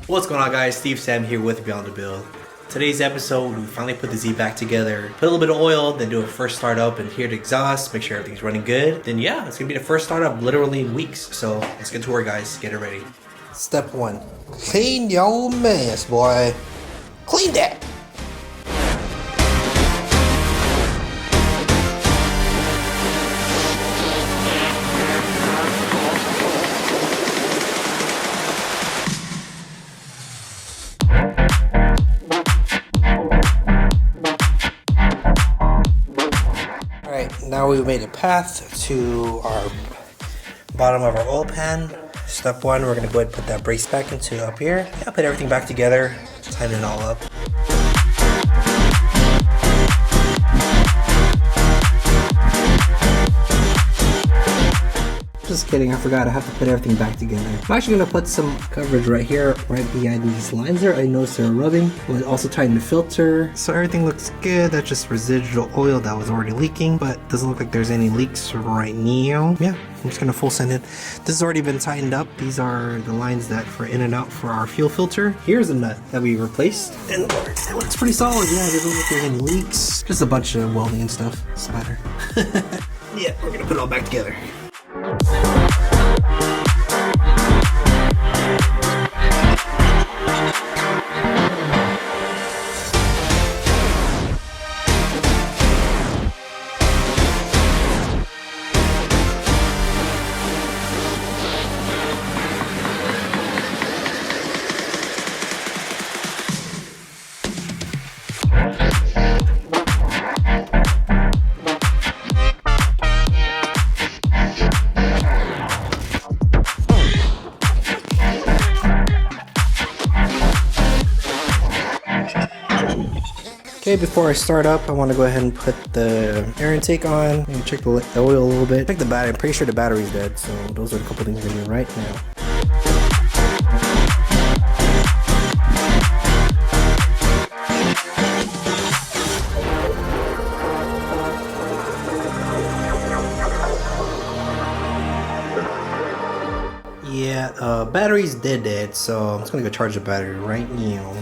What's going on, guys? Steve Sam here with Beyond the Build. Today's episode, we finally put the Z back together, put a little bit of oil, then do a first startup and hear the exhaust, make sure everything's running good. Then yeah, it's gonna be the first startup literally in weeks. So let's get to work, guys. Get it ready. Step 1. Clean your mess, boy. Clean that! Alright, now we've made a path to our bottom of our oil pan. Step 1, we're going to go ahead and put that brace back into up here. Yeah, put everything back together, tighten it all up. Just kidding, I forgot I have to put everything back together. I'm actually going to put some coverage right here, right behind these lines there. I noticed they're rubbing. We'll also tighten the filter. So everything looks good. That's just residual oil that was already leaking, but doesn't look like there's any leaks right now. Yeah, I'm just going to full send it. This has already been tightened up. These are the lines that for in and out for our fuel filter. Here's a nut that we replaced, and it looks pretty solid. Yeah, it doesn't look like there's any leaks. Just a bunch of welding and stuff. Splatter. Yeah, we're going to put it all back together. Okay, before I start up, I want to go ahead and put the air intake on and check the oil a little bit. Check the battery. I'm pretty sure the battery's dead, so those are a couple things we're doing right now. Yeah, battery's dead, so I'm just gonna go charge the battery right now.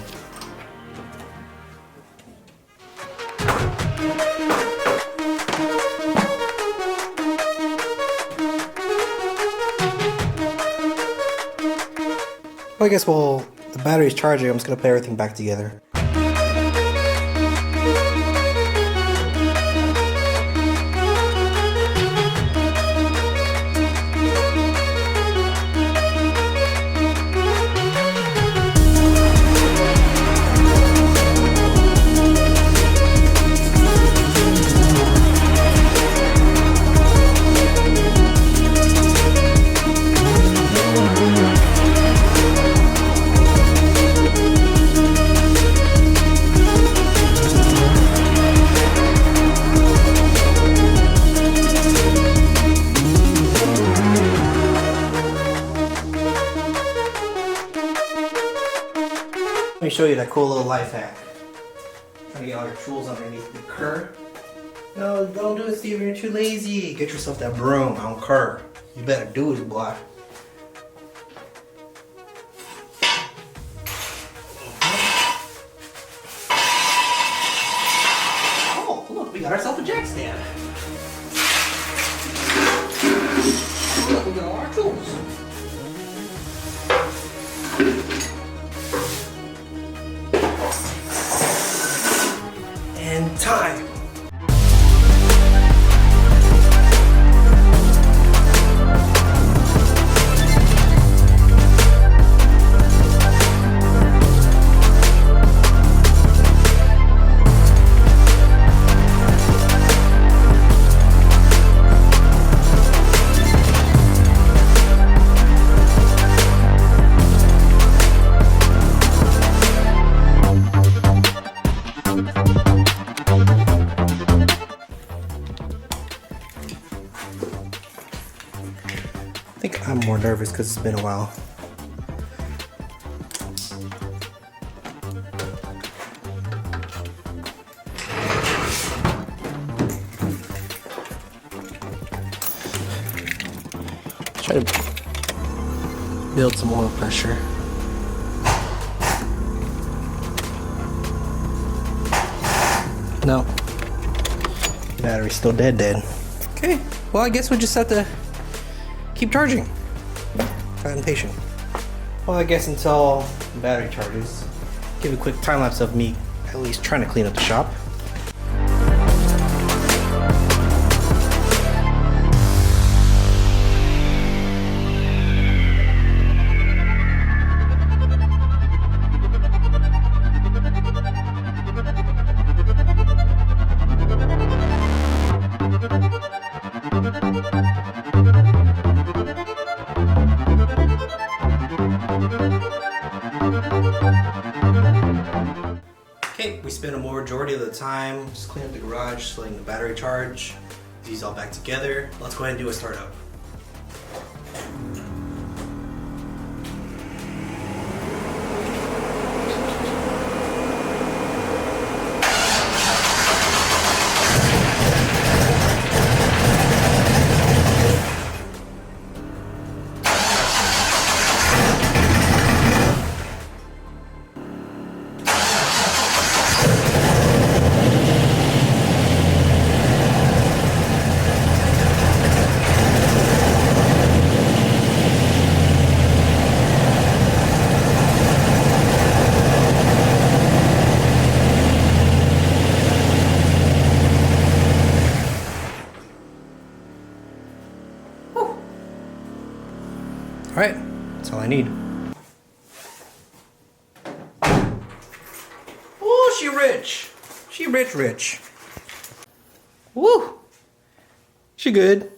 Well, I guess while the battery's charging, I'm just gonna put everything back together. Let me show you that cool little life hack. Trying to get all your tools underneath the curb. No, don't do it, Steven. You're too lazy. Get yourself that broom on curb. You better do it, boy. Oh, look, we got ourselves a jack stand. Look, we got all our tools. And time. I think I'm more nervous because it's been a while. Try to build some oil pressure. No. Battery's still dead. Okay, well, I guess we just have to keep charging. I'm impatient. Well, I guess until the battery charges, give a quick time lapse of me at least trying to clean up the shop. Okay, we spent a majority of the time just cleaning up the garage, just letting the battery charge. These all back together. Let's go ahead and do a startup. Alright, that's all I need. Oh, she rich. She rich. Woo! She good.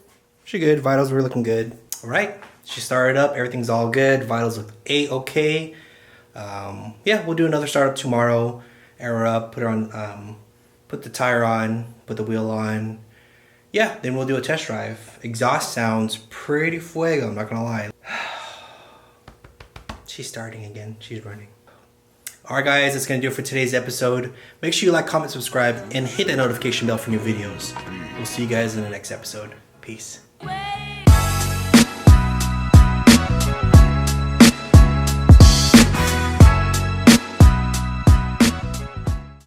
Vitals were looking good. Alright, she started up. Everything's all good. Vitals look A-okay. Yeah, we'll do another startup tomorrow. Air her up, put her on, put the tire on, put the wheel on. Yeah, then we'll do a test drive. Exhaust sounds pretty fuego, I'm not gonna lie. She's starting again. She's running. Alright guys, that's gonna do it for today's episode. Make sure you like, comment, subscribe, and hit that notification bell for new videos. We'll see you guys in the next episode. Peace.